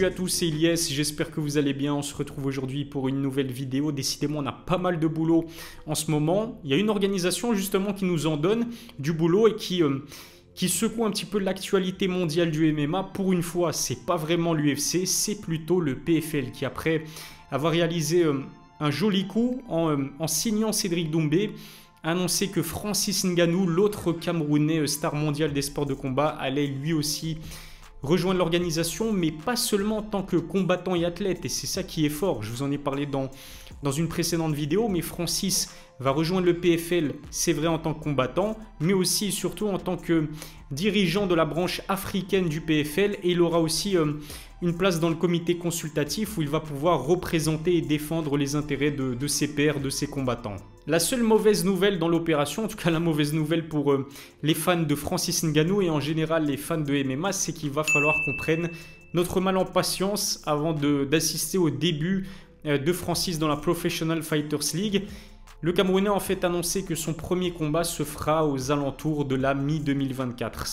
Salut à tous, c'est Ilyes, j'espère que vous allez bien. On se retrouve aujourd'hui pour une nouvelle vidéo. Décidément, on a pas mal de boulot en ce moment. Il y a une organisation justement qui nous en donne du boulot et qui secoue un petit peu l'actualité mondiale du MMA. Pour une fois, c'est pas vraiment l'UFC, c'est plutôt le PFL qui, après avoir réalisé un joli coup en signant Cédric Doumbé, a annoncé que Francis Ngannou, l'autre Camerounais star mondial des sports de combat, allait lui aussi rejoindre l'organisation, mais pas seulement en tant que combattant et athlète. Et c'est ça qui est fort. Je vous en ai parlé dans une précédente vidéo, mais Francis va rejoindre le PFL, c'est vrai, en tant que combattant, mais aussi et surtout en tant que dirigeant de la branche africaine du PFL. Et il aura aussi une place dans le comité consultatif où il va pouvoir représenter et défendre les intérêts de ses pairs, de ses combattants. La seule mauvaise nouvelle dans l'opération, en tout cas la mauvaise nouvelle pour les fans de Francis Ngannou et en général les fans de MMA, c'est qu'il va falloir qu'on prenne notre mal en patience avant d'assister au début de Francis dans la Professional Fighters League. Le Camerounais a en fait annoncé que son premier combat se fera aux alentours de la mi-2024.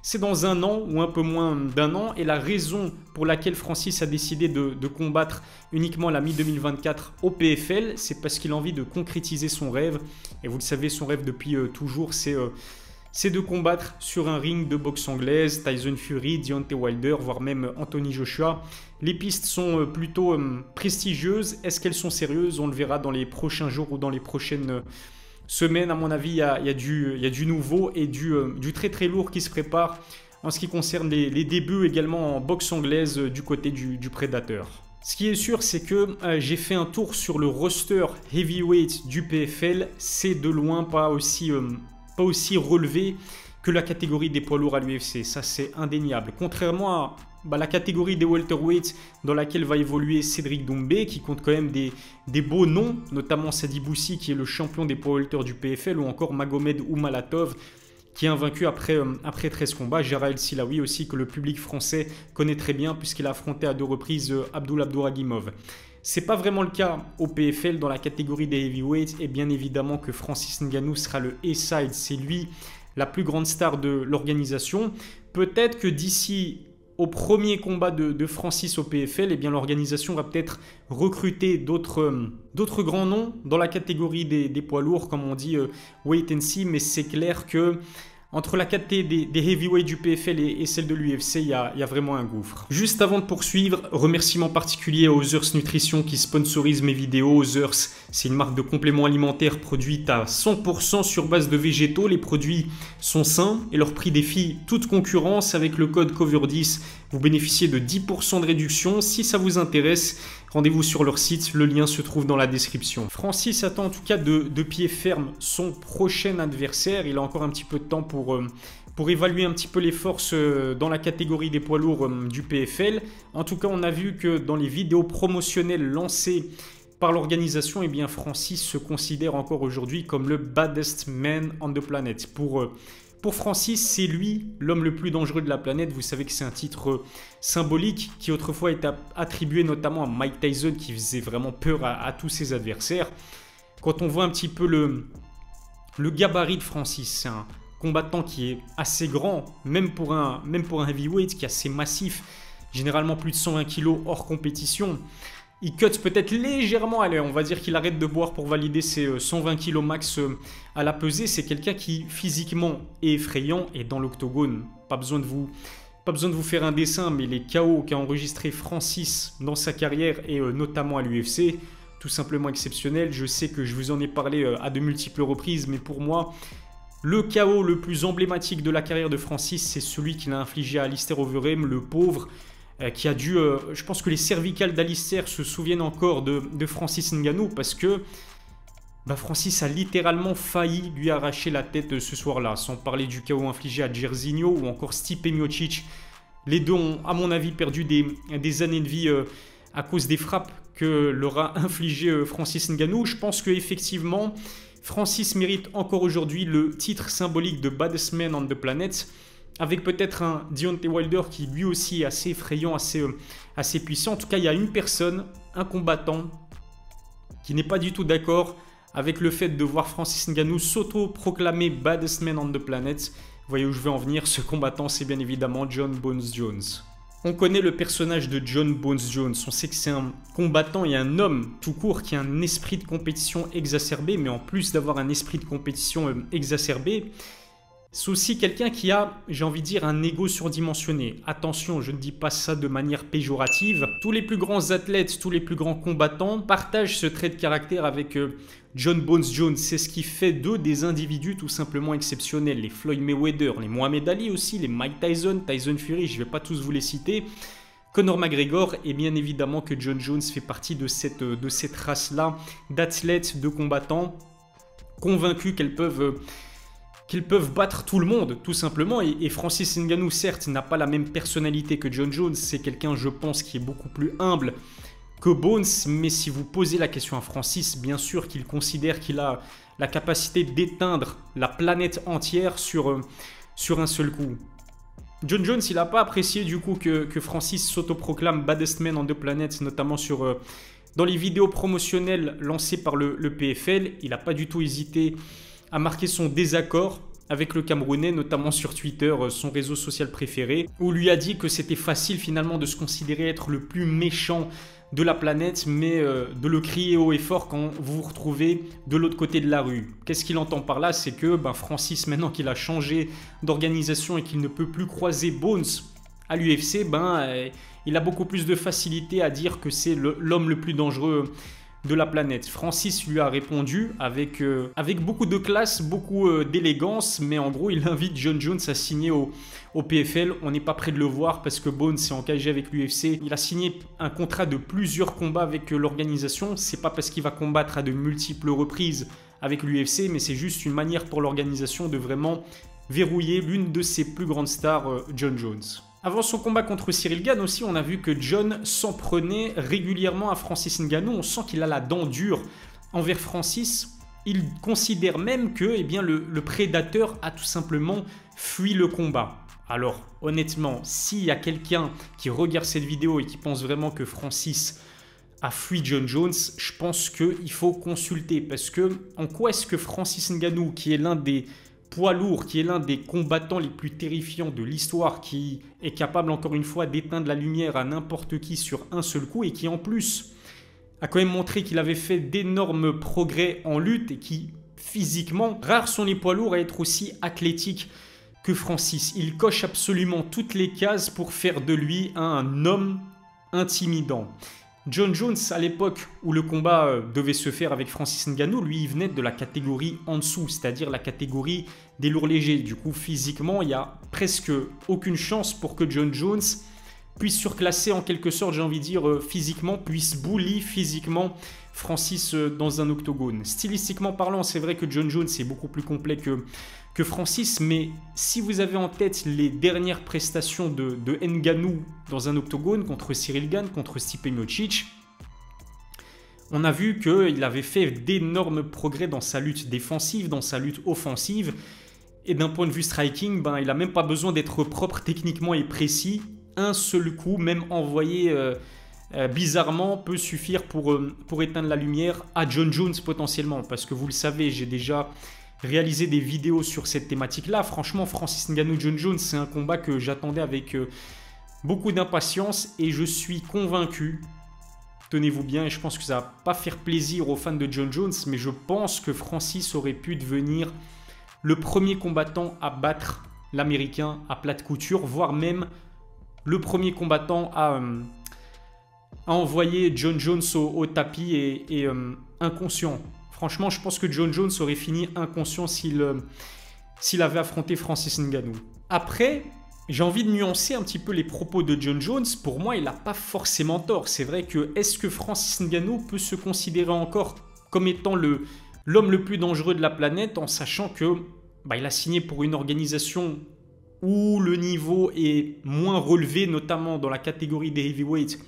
C'est dans un an ou un peu moins d'un an. Et la raison pour laquelle Francis a décidé de combattre uniquement la mi-2024 au PFL, c'est parce qu'il a envie de concrétiser son rêve. Et vous le savez, son rêve depuis toujours, c'est de combattre sur un ring de boxe anglaise, Tyson Fury, Deontay Wilder, voire même Anthony Joshua. Les pistes sont plutôt prestigieuses. Est-ce qu'elles sont sérieuses? On le verra dans les prochains jours ou dans les prochaines semaines. À mon avis, il y a du nouveau et du très très lourd qui se prépare en ce qui concerne les débuts également en boxe anglaise du côté du prédateur. Ce qui est sûr, c'est que j'ai fait un tour sur le roster heavyweight du PFL. C'est de loin pas aussi relevé que la catégorie des poids lourds à l'UFC. Ça, c'est indéniable. Contrairement à la catégorie des welterweights dans laquelle va évoluer Cédric Doumbé, qui compte quand même des beaux noms, notamment Sadi Boussi, qui est le champion des poids welter du PFL, ou encore Magomed Oumalatov, qui est invaincu après 13 combats. Jara El Silawi aussi, que le public français connaît très bien, puisqu'il a affronté à 2 reprises Abdul Abdouragimov. C'est pas vraiment le cas au PFL dans la catégorie des heavyweights, et bien évidemment que Francis Ngannou sera le A-side, c'est lui la plus grande star de l'organisation. Peut-être que d'ici au premier combat de Francis au PFL, eh bien l'organisation va peut-être recruter d'autres grands noms dans la catégorie des poids lourds, comme on dit wait and see, mais c'est clair que entre la catégorie des heavyweights du PFL et celle de l'UFC, il y a vraiment un gouffre. Juste avant de poursuivre, remerciement particulier à Others Nutrition qui sponsorise mes vidéos. Others, c'est une marque de compléments alimentaires produite à 100% sur base de végétaux. Les produits sont sains et leur prix défie toute concurrence. Avec le code COVER10, vous bénéficiez de 10% de réduction. Si ça vous intéresse, rendez-vous sur leur site, le lien se trouve dans la description. Francis attend en tout cas de pied ferme son prochain adversaire. Il a encore un petit peu de temps pour évaluer un petit peu les forces dans la catégorie des poids lourds du PFL. En tout cas, on a vu que dans les vidéos promotionnelles lancées par l'organisation, eh bien Francis se considère encore aujourd'hui comme le baddest man on the planet. Pour Francis, c'est lui l'homme le plus dangereux de la planète. Vous savez que c'est un titre symbolique qui autrefois était attribué notamment à Mike Tyson, qui faisait vraiment peur à tous ses adversaires. Quand on voit un petit peu le gabarit de Francis, c'est un combattant qui est assez grand, même pour un heavyweight, qui est assez massif, généralement plus de 120 kg hors compétition. Il cut peut-être légèrement, allez, on va dire qu'il arrête de boire pour valider ses 120 kg max à la pesée. C'est quelqu'un qui physiquement est effrayant et dans l'octogone, pas besoin de vous faire un dessin, mais les KO qu'a enregistré Francis dans sa carrière et notamment à l'UFC, tout simplement exceptionnel. Je sais que je vous en ai parlé à de multiples reprises, mais pour moi, le KO le plus emblématique de la carrière de Francis, c'est celui qu'il a infligé à Alistair Overeem, le pauvre, qui a dû, je pense que les cervicales d'Alistair se souviennent encore de Francis Ngannou, parce que Francis a littéralement failli lui arracher la tête ce soir-là, sans parler du KO infligé à Jairzinho ou encore Stipe Miocic. Les deux ont, à mon avis, perdu des années de vie à cause des frappes que leur a infligé Francis Ngannou. Je pense qu'effectivement, Francis mérite encore aujourd'hui le titre symbolique de baddest man on the planet, avec peut-être un Deontay Wilder qui lui aussi est assez effrayant, assez puissant. En tout cas, il y a une personne, un combattant, qui n'est pas du tout d'accord avec le fait de voir Francis Ngannou s'auto-proclamer baddest man on the planet. Vous voyez où je veux en venir? Ce combattant, c'est bien évidemment Jon Bones Jones. On connaît le personnage de Jon Bones Jones, on sait que c'est un combattant et un homme tout court qui a un esprit de compétition exacerbé, mais en plus d'avoir un esprit de compétition exacerbé, c'est aussi quelqu'un qui a, j'ai envie de dire, un ego surdimensionné. Attention, je ne dis pas ça de manière péjorative. Tous les plus grands athlètes, tous les plus grands combattants partagent ce trait de caractère avec Jon Bones Jones. C'est ce qui fait d'eux des individus tout simplement exceptionnels. Les Floyd Mayweather, les Mohamed Ali aussi, les Mike Tyson, Tyson Fury, je ne vais pas tous vous les citer. Conor McGregor, et bien évidemment que Jon Jones fait partie de cette race-là d'athlètes, de combattants, convaincus qu'ils peuvent battre tout le monde, tout simplement. Et Francis Ngannou, certes, n'a pas la même personnalité que Jon Jones. C'est quelqu'un, je pense, qui est beaucoup plus humble que Bones. Mais si vous posez la question à Francis, bien sûr qu'il considère qu'il a la capacité d'éteindre la planète entière sur un seul coup. Jon Jones, il n'a pas apprécié du coup que Francis s'autoproclame baddest man on the planet, notamment dans les vidéos promotionnelles lancées par le PFL. Il n'a pas du tout hésité a marqué son désaccord avec le Camerounais, notamment sur Twitter, son réseau social préféré, où lui a dit que c'était facile finalement de se considérer être le plus méchant de la planète, mais de le crier haut et fort quand vous vous retrouvez de l'autre côté de la rue. Qu'est-ce qu'il entend par là? C'est que Francis, maintenant qu'il a changé d'organisation et qu'il ne peut plus croiser Bones à l'UFC, il a beaucoup plus de facilité à dire que c'est l'homme le plus dangereux de la planète. Francis lui a répondu avec beaucoup de classe, beaucoup d'élégance, mais en gros il invite Jon Jones à signer au PFL. On n'est pas prêt de le voir parce que Bones s'est engagé avec l'UFC. Il a signé un contrat de plusieurs combats avec l'organisation. C'est pas parce qu'il va combattre à de multiples reprises avec l'UFC, mais c'est juste une manière pour l'organisation de vraiment verrouiller l'une de ses plus grandes stars, Jon Jones. Avant son combat contre Cyril Gane aussi, on a vu que Jon s'en prenait régulièrement à Francis Ngannou. On sent qu'il a la dent dure envers Francis. Il considère même que le prédateur a tout simplement fui le combat. Alors honnêtement, s'il y a quelqu'un qui regarde cette vidéo et qui pense vraiment que Francis a fui Jon Jones, je pense qu'il faut consulter. Parce que en quoi est-ce que Francis Ngannou, qui est l'un des poids lourd, qui est l'un des combattants les plus terrifiants de l'histoire, qui est capable encore une fois d'éteindre la lumière à n'importe qui sur un seul coup et qui en plus a quand même montré qu'il avait fait d'énormes progrès en lutte et qui physiquement, rares sont les poids lourds à être aussi athlétiques que Francis. Il coche absolument toutes les cases pour faire de lui un homme intimidant. Jon Jones, à l'époque où le combat devait se faire avec Francis Ngannou, lui, il venait de la catégorie en dessous, c'est-à-dire la catégorie des lourds légers. Du coup, physiquement, il n'y a presque aucune chance pour que Jon Jones puisse surclasser en quelque sorte, j'ai envie de dire, physiquement, puisse bully physiquement Francis dans un octogone. Stylistiquement parlant, c'est vrai que Jon Jones est beaucoup plus complet que Francis, mais si vous avez en tête les dernières prestations de Ngannou dans un octogone contre Cyril Gane, contre Stipe Miocic, on a vu qu'il avait fait d'énormes progrès dans sa lutte défensive, dans sa lutte offensive, et d'un point de vue striking, il n'a même pas besoin d'être propre techniquement et précis. Un seul coup, même envoyé bizarrement, peut suffire pour éteindre la lumière à Jon Jones potentiellement, parce que vous le savez, j'ai déjà réaliser des vidéos sur cette thématique-là. Franchement, Francis Ngannou-Jon Jones, c'est un combat que j'attendais avec beaucoup d'impatience et je suis convaincu, tenez-vous bien, et je pense que ça va pas faire plaisir aux fans de Jon Jones, mais je pense que Francis aurait pu devenir le premier combattant à battre l'Américain à plat de couture, voire même le premier combattant à envoyer Jon Jones au tapis et inconscient. Franchement, je pense que Jon Jones aurait fini inconscient s'il avait affronté Francis Ngannou. Après, j'ai envie de nuancer un petit peu les propos de Jon Jones. Pour moi, il n'a pas forcément tort. C'est vrai que est-ce que Francis Ngannou peut se considérer encore comme étant l'homme le plus dangereux de la planète en sachant que il a signé pour une organisation où le niveau est moins relevé, notamment dans la catégorie des heavyweights,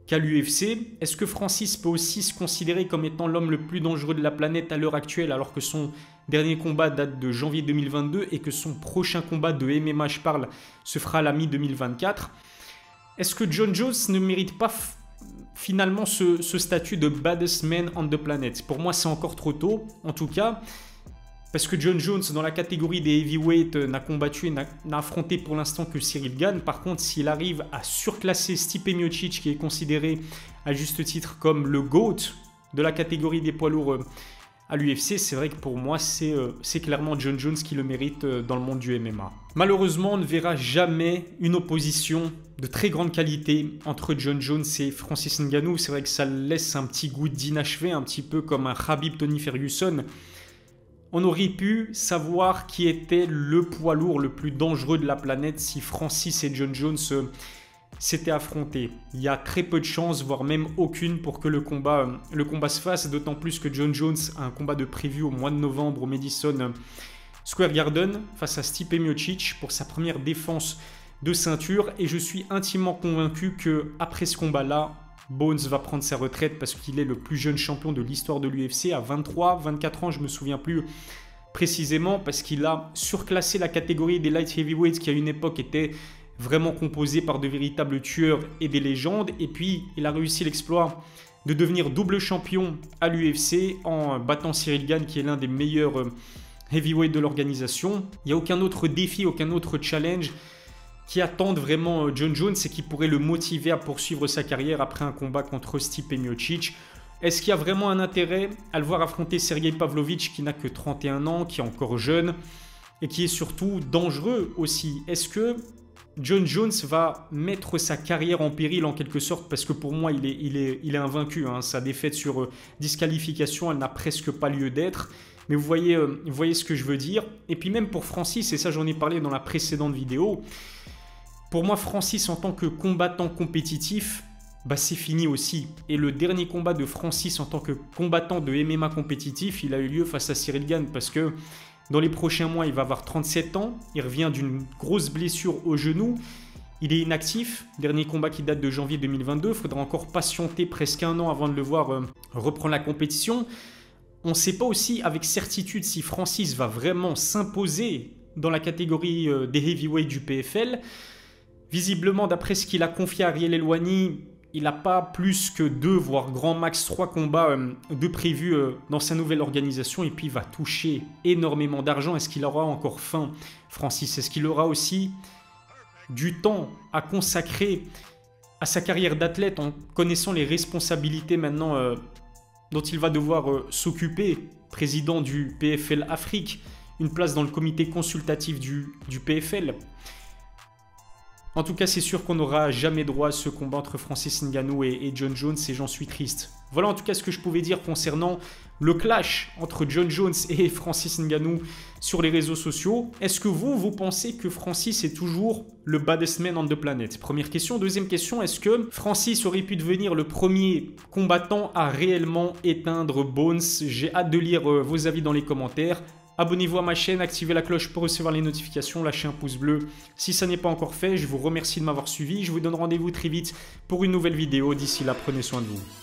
qu'à l'UFC. Est-ce que Francis peut aussi se considérer comme étant l'homme le plus dangereux de la planète à l'heure actuelle, alors que son dernier combat date de janvier 2022 et que son prochain combat de MMA, je parle, se fera à la mi-2024? Est-ce que Jon Jones ne mérite pas finalement ce statut de baddest man on the planet? Pour moi, c'est encore trop tôt. En tout cas, parce que Jon Jones, dans la catégorie des heavyweight, n'a combattu et n'a affronté pour l'instant que Cyril Gane. Par contre, s'il arrive à surclasser Stipe Miocic, qui est considéré à juste titre comme le GOAT de la catégorie des poids lourds à l'UFC, c'est vrai que pour moi, c'est clairement Jon Jones qui le mérite dans le monde du MMA. Malheureusement, on ne verra jamais une opposition de très grande qualité entre Jon Jones et Francis Ngannou. C'est vrai que ça laisse un petit goût d'inachevé, un petit peu comme un Khabib Tony Ferguson. On aurait pu savoir qui était le poids lourd le plus dangereux de la planète si Francis et Jon Jones s'étaient affrontés. Il y a très peu de chances, voire même aucune, pour que le combat se fasse, d'autant plus que Jon Jones a un combat de prévu au mois de novembre au Madison Square Garden face à Stipe Miocic pour sa première défense de ceinture. Et je suis intimement convaincu qu'après ce combat-là, Bones va prendre sa retraite parce qu'il est le plus jeune champion de l'histoire de l'UFC à 23, 24 ans, je ne me souviens plus précisément, parce qu'il a surclassé la catégorie des light heavyweights qui à une époque était vraiment composée par de véritables tueurs et des légendes. Et puis il a réussi l'exploit de devenir double champion à l'UFC en battant Cyril Gane, qui est l'un des meilleurs heavyweights de l'organisation. Il n'y a aucun autre défi, aucun autre challenge qui attendent vraiment Jon Jones et qui pourrait le motiver à poursuivre sa carrière après un combat contre Stipe Miocic. Est-ce qu'il y a vraiment un intérêt à le voir affronter Sergey Pavlovich, qui n'a que 31 ans, qui est encore jeune et qui est surtout dangereux aussi? Est-ce que Jon Jones va mettre sa carrière en péril en quelque sorte? Parce que pour moi, il est invaincu. Sa défaite sur disqualification, elle n'a presque pas lieu d'être. Mais vous voyez ce que je veux dire. Et puis même pour Francis, et ça j'en ai parlé dans la précédente vidéo, pour moi, Francis, en tant que combattant compétitif, c'est fini aussi. Et le dernier combat de Francis en tant que combattant de MMA compétitif, il a eu lieu face à Cyril Gane, parce que dans les prochains mois, il va avoir 37 ans. Il revient d'une grosse blessure au genou. Il est inactif. Dernier combat qui date de janvier 2022. Il faudra encore patienter presque un an avant de le voir reprendre la compétition. On ne sait pas aussi avec certitude si Francis va vraiment s'imposer dans la catégorie des heavyweights du PFL. Visiblement, d'après ce qu'il a confié à Ariel Helwani, il n'a pas plus que 2, voire grand max 3 combats de prévus dans sa nouvelle organisation. Et puis, il va toucher énormément d'argent. Est-ce qu'il aura encore faim, Francis? Est-ce qu'il aura aussi du temps à consacrer à sa carrière d'athlète en connaissant les responsabilités maintenant dont il va devoir s'occuper? Président du PFL Afrique, une place dans le comité consultatif du PFL. En tout cas, c'est sûr qu'on n'aura jamais droit à ce combat entre Francis Ngannou et Jon Jones, et j'en suis triste. Voilà en tout cas ce que je pouvais dire concernant le clash entre Jon Jones et Francis Ngannou sur les réseaux sociaux. Est-ce que vous pensez que Francis est toujours le baddest man on the planet? Première question. Deuxième question, est-ce que Francis aurait pu devenir le premier combattant à réellement éteindre Bones? J'ai hâte de lire vos avis dans les commentaires. Abonnez-vous à ma chaîne, activez la cloche pour recevoir les notifications, lâchez un pouce bleu si ça n'est pas encore fait. Je vous remercie de m'avoir suivi. Je vous donne rendez-vous très vite pour une nouvelle vidéo. D'ici là, prenez soin de vous.